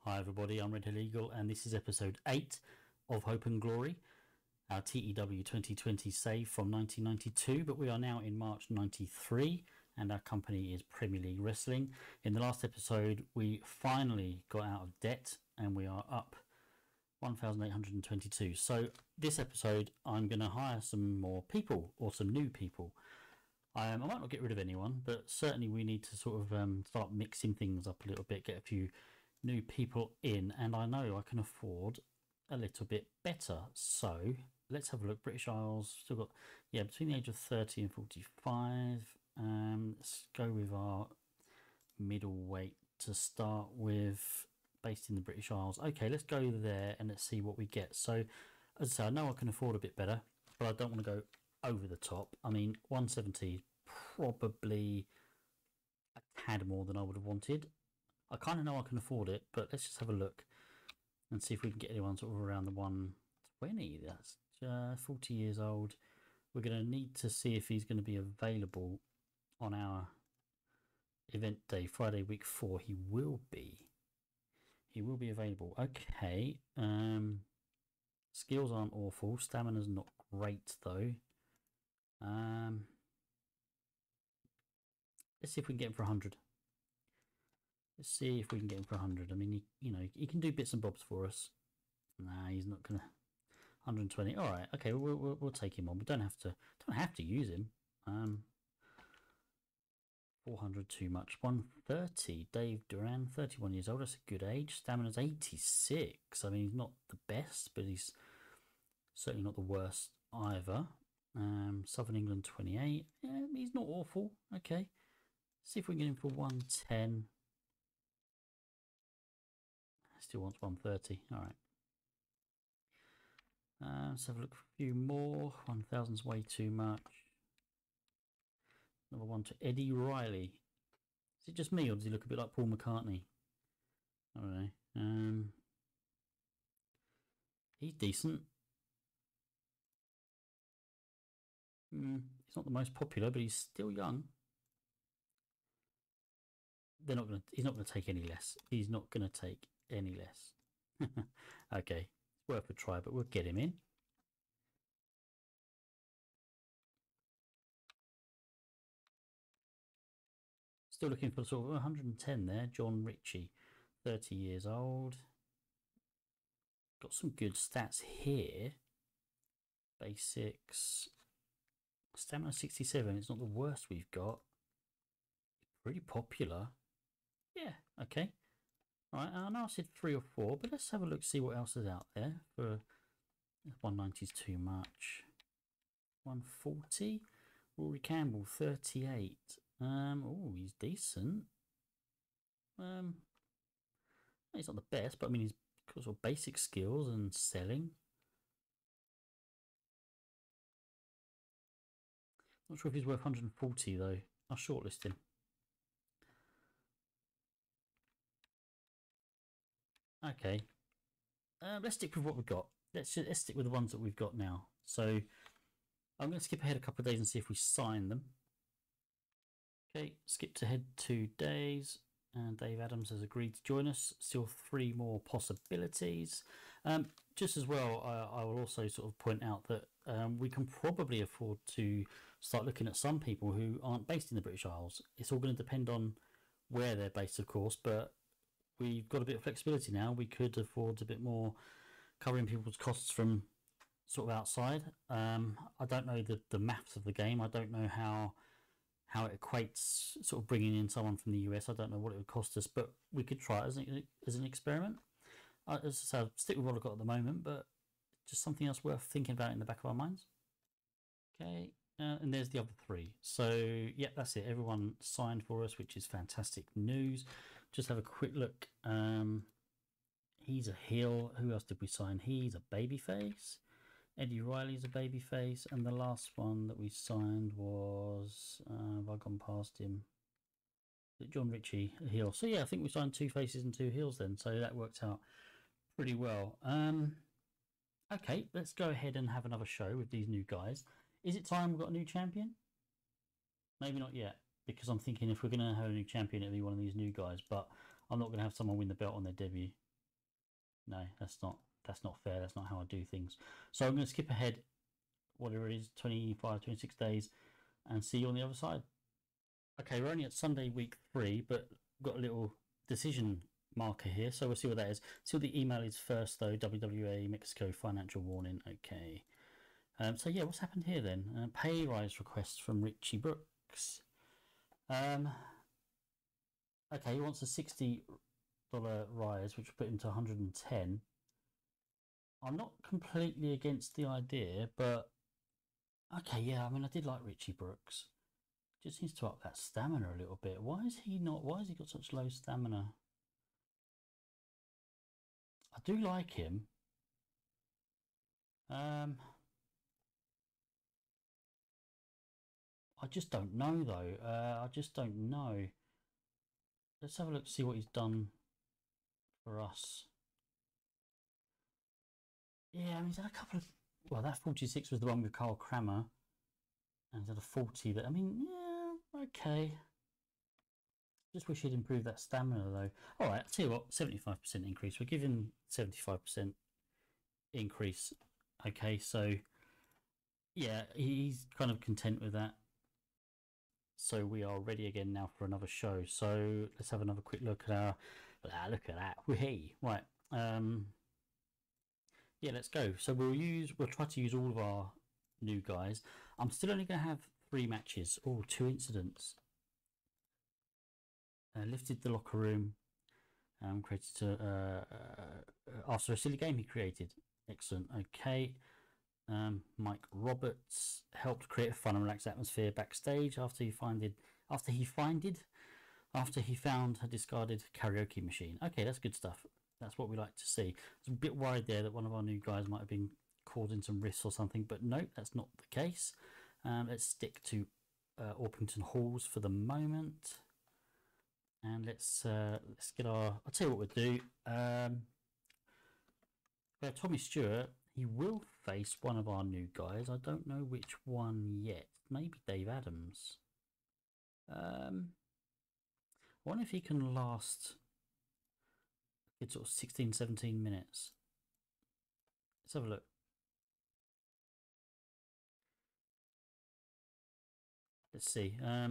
Hi everybody, I'm Red Hill Eagle and this is episode 8 of Hope and Glory, our TEW2020 save from 1992, but we are now in March 93 and our company is Premier League Wrestling. In the last episode we finally got out of debt and we are up 1,822. So this episode I'm going to hire some more people, or some new people. I might not get rid of anyone, but certainly we need to sort of start mixing things up a little bit, get a few new people in, and I know I can afford a little bit better. So let's have a look. British Isles, still got, yeah, between the age of 30 and 45. Let's go with our middleweight to start with, based in the British Isles. Okay, let's go there and let's see what we get. So as I say, I know I can afford a bit better, but I don't want to go over the top. I mean, 170 is probably a tad more than I would have wanted. I kind of know I can afford it, but let's just have a look and see if we can get anyone sort of around the 120. That's 40 years old. We're going to need to see if he's going to be available on our event day, Friday week 4. He will be available. Okay. Skills aren't awful. Stamina's not great though. Let's see if we can get him for 100. Let's see if we can get him for 100. I mean, he can do bits and bobs for us. Nah, he's not gonna. 120. All right. Okay, we'll take him on. We don't have to use him. 400 too much. 130. Dave Duran, 31 years old. That's a good age. Stamina's 86. I mean, he's not the best, but he's certainly not the worst either. Southern England, 28. Yeah, he's not awful. Okay. See if we can get him for 110. Still wants 130. All right. Let's have a look for a few more. 1,000's way too much. Another one to Eddie Riley. Is it just me, or does he look a bit like Paul McCartney? I don't know. He's decent. He's not the most popular, but he's still young. He's not gonna take any less. He's not gonna take any less. Okay, it's worth a try, but we'll get him in. Still looking for sort of 110 there. John Ritchie, 30 years old. Got some good stats here. Basics. Stamina 67. It's not the worst we've got. Pretty popular. Yeah, okay. Alright, I know I said 3 or 4, but let's have a look, see what else is out there. For 190 is too much. 140. Rory Campbell, 38. Oh, he's decent. He's not the best, but I mean, he's got sort of basic skills and selling. Not sure if he's worth 140 though. I'll shortlist him. Okay. Let's stick with what we've got. Let's stick with the ones that we've got now. So I'm going to skip ahead a couple of days and see if we sign them. Okay, skipped ahead 2 days, and Dave Adams has agreed to join us. Still 3 more possibilities. Just as well, I will also sort of point out that we can probably afford to start looking at some people who aren't based in the British Isles. It's all going to depend on where they're based, of course, but we've got a bit of flexibility now. We could afford a bit more covering people's costs from sort of outside. I don't know the maths of the game. I don't know how it equates sort of bringing in someone from the US. I don't know what it would cost us, but we could try it as an experiment. As I say, I'll stick with what I've got at the moment, but just something else worth thinking about in the back of our minds. Okay, and there's the other 3. So, yeah, that's it. Everyone signed for us, which is fantastic news. Just have a quick look. He's a heel. Who else did we sign? He's a babyface. Eddie Riley's a babyface, and the last one that we signed was have I gone past him? John Ritchie, a heel. So yeah, I think we signed 2 faces and 2 heels then. So that worked out pretty well. Okay, let's go ahead and have another show with these new guys. Is it time we've got a new champion? Maybe not yet, because I'm thinking if we're going to have a new champion, it'll be one of these new guys. But I'm not going to have someone win the belt on their debut. No, that's not fair. That's not how I do things. So I'm going to skip ahead, whatever it is, 25, 26 days, and see you on the other side. Okay, we're only at Sunday week 3, but got a little decision marker here, so we'll see what that is. See what the email is first, though. WWA Mexico financial warning. Okay. So yeah, what's happened here then? Pay rise request from Richie Brooks. Okay, he wants a $60 rise, which will put him to 110. I'm not completely against the idea, but okay, yeah. I mean, I did like Richie Brooks. Just needs to up that stamina a little bit. Why is he not? Why has he got such low stamina? I do like him. I just don't know though. I just don't know. Let's have a look, see what he's done for us. Yeah, I mean, he's had a couple of. Well, that 46 was the one with Carl Kramer, and he's had a 40. That I mean, yeah, okay. Just wish he'd improve that stamina though. All right, I'll tell you what, 75% increase. We're giving 75% increase. Okay, so yeah, he's kind of content with that. So we are ready again now for another show. So let's have another quick look at our. Look at that. Hey, right. Yeah, let's go. So we'll try to use all of our new guys. I'm still only going to have 3 matches. Oh, 2 incidents. Lifted the locker room. Created after a silly game he created. Excellent. Okay. Mike Roberts helped create a fun and relaxed atmosphere backstage after he found a discarded karaoke machine. Okay, that's good stuff. That's what we like to see. I was a bit worried there that one of our new guys might have been causing some risks or something, but no, that's not the case. Let's stick to Orpington Halls for the moment, and let's get our. I'll tell you what we'll do. We have Tommy Stewart. He will face one of our new guys. I don't know which one yet. Maybe Dave Adams. I wonder if he can last a good sort of 16, 17 minutes. Let's have a look. Let's see. I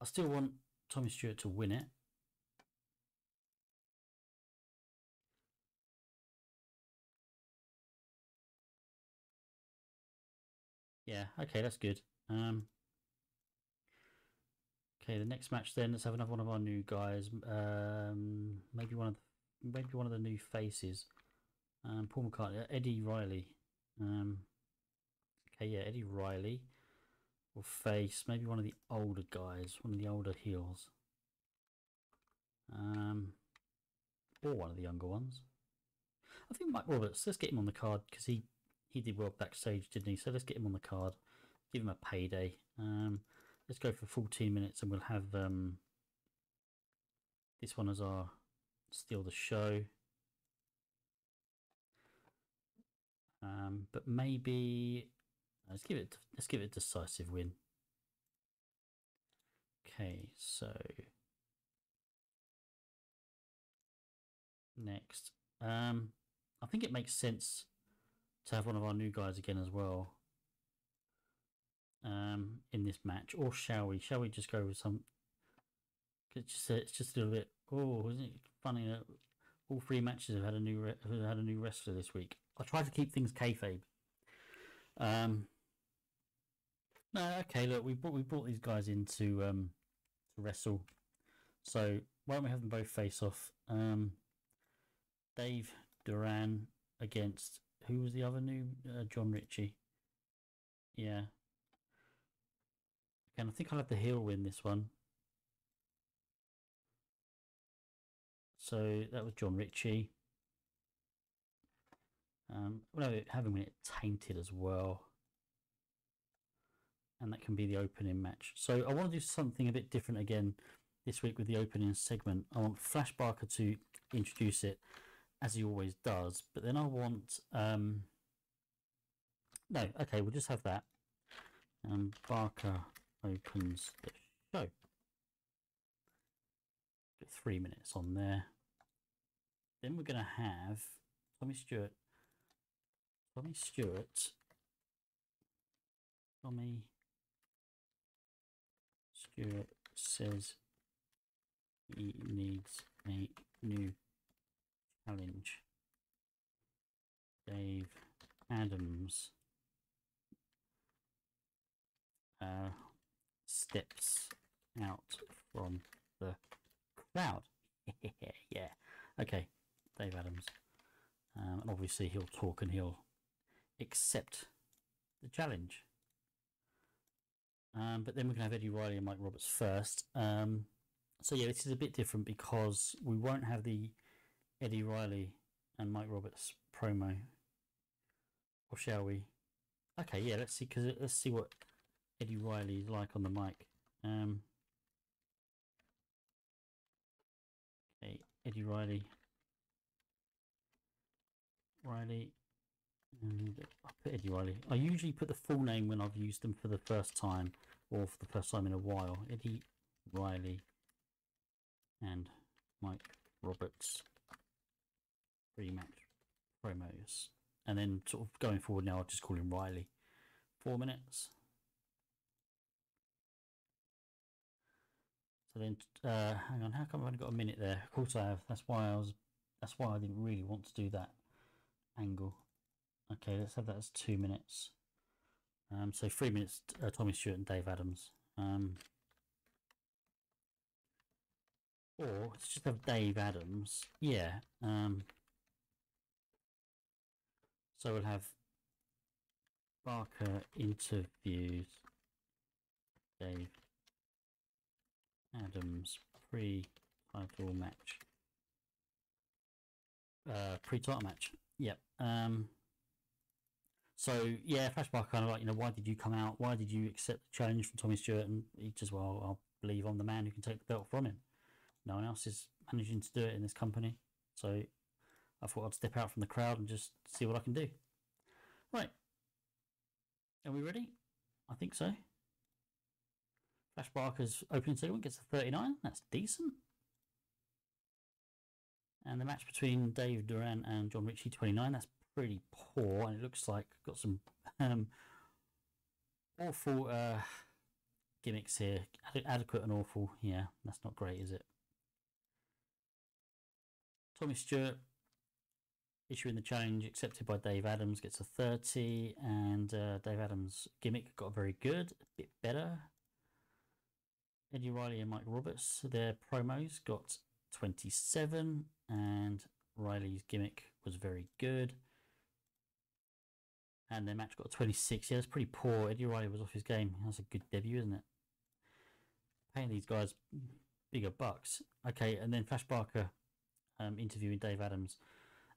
still want Tommy Stewart to win it. Yeah, okay, that's good. Okay, the next match then. Let's have another one of our new guys. Maybe one of the new faces. Paul McCartney, Eddie Riley. Okay, yeah, Eddie Riley will face maybe one of the older guys, one of the older heels. Or one of the younger ones. I think Mike Roberts. Let's get him on the card because he did well backstage, didn't he? So let's get him on the card. Give him a payday. Let's go for 14 minutes, and we'll have this one as our steal the show. But maybe let's give it a decisive win. Okay, so next, I think it makes sense to have one of our new guys again as well. In this match, or shall we? Shall we just go with some? It's just a little bit. Oh, isn't it funny that all 3 matches have had a new wrestler this week? I try to keep things kayfabe. No, okay. Look, we brought these guys in to wrestle. So why don't we have them both face off? Dave Duran against who was the other new John Ritchie? Yeah. And I think I'll have the heel win this one. So that was John Ritchie. We'll have him in it tainted as well. And that can be the opening match. So I want to do something a bit different again this week with the opening segment. I want Flash Barker to introduce it as he always does. But then I want... no, okay, we'll just have that. Barker opens the show. Get 3 minutes on there. Then we're going to have Tommy Stewart. Tommy Stewart says he needs a new challenge. Dave Adams steps out from the crowd. Yeah. Okay, Dave Adams. And obviously he'll talk and he'll accept the challenge. But then we can have Eddie Riley and Mike Roberts first. So yeah, this is a bit different because we won't have the Eddie Riley and Mike Roberts promo. Or shall we? Okay, yeah, let's see, because let's see what Eddie Riley is like on the mic. Okay, Eddie Riley. And I'll put Eddie Riley. I usually put the full name when I've used them for the first time, or for the first time in a while. Eddie Riley and Mike Roberts pre-match promos. And then sort of going forward now, I'll just call him Riley. 4 minutes. So then, hang on, how come I've only got a minute there? Of course I have. That's why I didn't really want to do that angle. Okay, let's have that as 2 minutes. So 3 minutes, Tommy Stewart and Dave Adams. Or let's just have Dave Adams. Yeah. So we'll have Barker interviews Dave Adams pre-title match. Pre-title match. Yep. So yeah, Flashback kind of like, why did you come out? Why did you accept the challenge from Tommy Stewart? And he just, well, I'll believe I'm the man who can take the belt from him. No one else is managing to do it in this company. So I thought I'd step out from the crowd and just see what I can do. Right. Are we ready? I think so. Flash Barker's opening segment gets a 39. That's decent. And the match between Dave Duran and John Ritchie, 29. That's pretty poor. And it looks like got some awful gimmicks here. Adequate and awful. Yeah, that's not great, is it? Tommy Stewart issuing the challenge accepted by Dave Adams gets a 30. And Dave Adams' gimmick got very good. A bit better. Eddie Riley and Mike Roberts, their promos got 27, and Riley's gimmick was very good. And their match got a 26. Yeah, it's pretty poor. Eddie Riley was off his game. That's a good debut, isn't it? Paying these guys bigger bucks. Okay, and then Flash Barker interviewing Dave Adams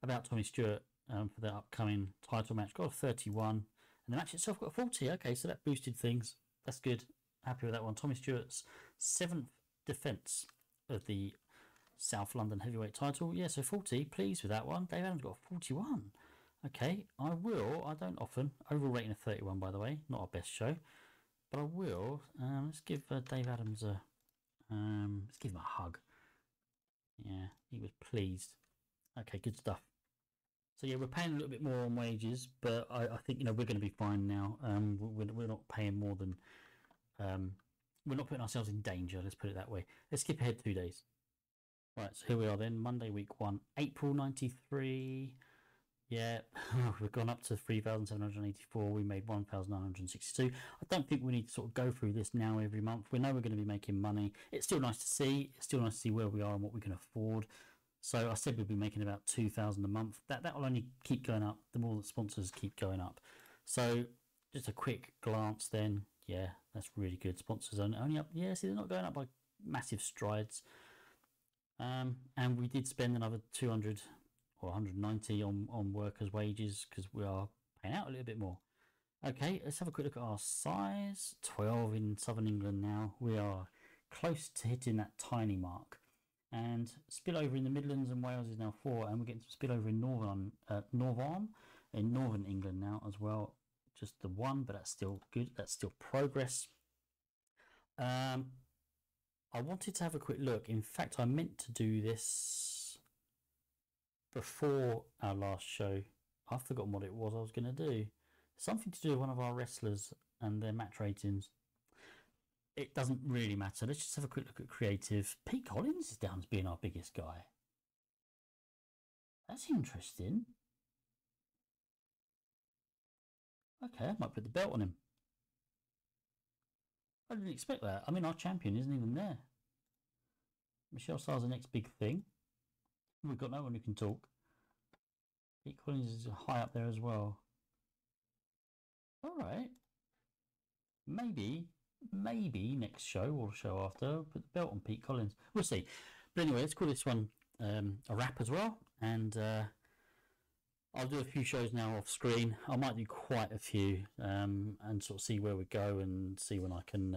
about Tommy Stewart for the upcoming title match. Got a 31. And the match itself got a 40. Okay, so that boosted things. That's good. Happy with that one. Tommy Stewart's 7th defence of the South London heavyweight title. Yeah, so 40. Pleased with that one. Dave Adams got a 41. Okay, I don't often. Overall rating of 31, by the way. Not our best show. But I will. Let's give Dave Adams a... let's give him a hug. Yeah, he was pleased. Okay, good stuff. So yeah, we're paying a little bit more on wages, but I think, we're going to be fine now. We're not paying more than... we're not putting ourselves in danger, let's put it that way. Let's skip ahead 2 days. Right, so here we are then, Monday week 1, April 93. Yeah, we've gone up to 3,784. We made 1,962. I don't think we need to sort of go through this now every month. We know we're going to be making money. It's still nice to see. It's still nice to see where we are and what we can afford. So I said we'd be making about 2,000 a month. That will only keep going up the more the sponsors keep going up. So just a quick glance then. Yeah, that's really good. Sponsors only up. Yeah, see, they're not going up by massive strides. And we did spend another 200 or 190 on workers' wages because we are paying out a little bit more. Okay, let's have a quick look at our size. 12 in Southern England now. We are close to hitting that tiny mark. And spillover in the Midlands and Wales is now 4, and we're getting some spillover in Northern England now as well. Just the 1, but that's still good. That's still progress. I wanted to have a quick look. In fact, I meant to do this before our last show, I've forgotten what it was I was going to do. Something to do with one of our wrestlers and their match ratings. It doesn't really matter. Let's just have a quick look at creative. Pete Collins is down as being our biggest guy. That's interesting. Okay, I might put the belt on him. I didn't expect that. I mean, our champion isn't even there. Michelle Starr's the next big thing. We've got no one who can talk. Pete Collins is high up there as well. All right. Maybe next show or show after, put the belt on Pete Collins. We'll see. But anyway, let's call this one a wrap as well. And I'll do a few shows now off screen. I might do quite a few and sort of see where we go and see when I can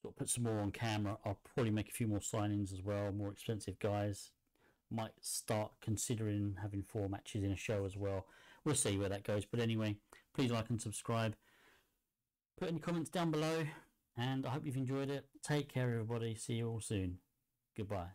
sort of put some more on camera. I'll probably make a few more signings as well, more expensive guys. Might start considering having 4 matches in a show as well. We'll see where that goes. But anyway, please like and subscribe. Put any comments down below, and I hope you've enjoyed it. Take care, everybody. See you all soon. Goodbye.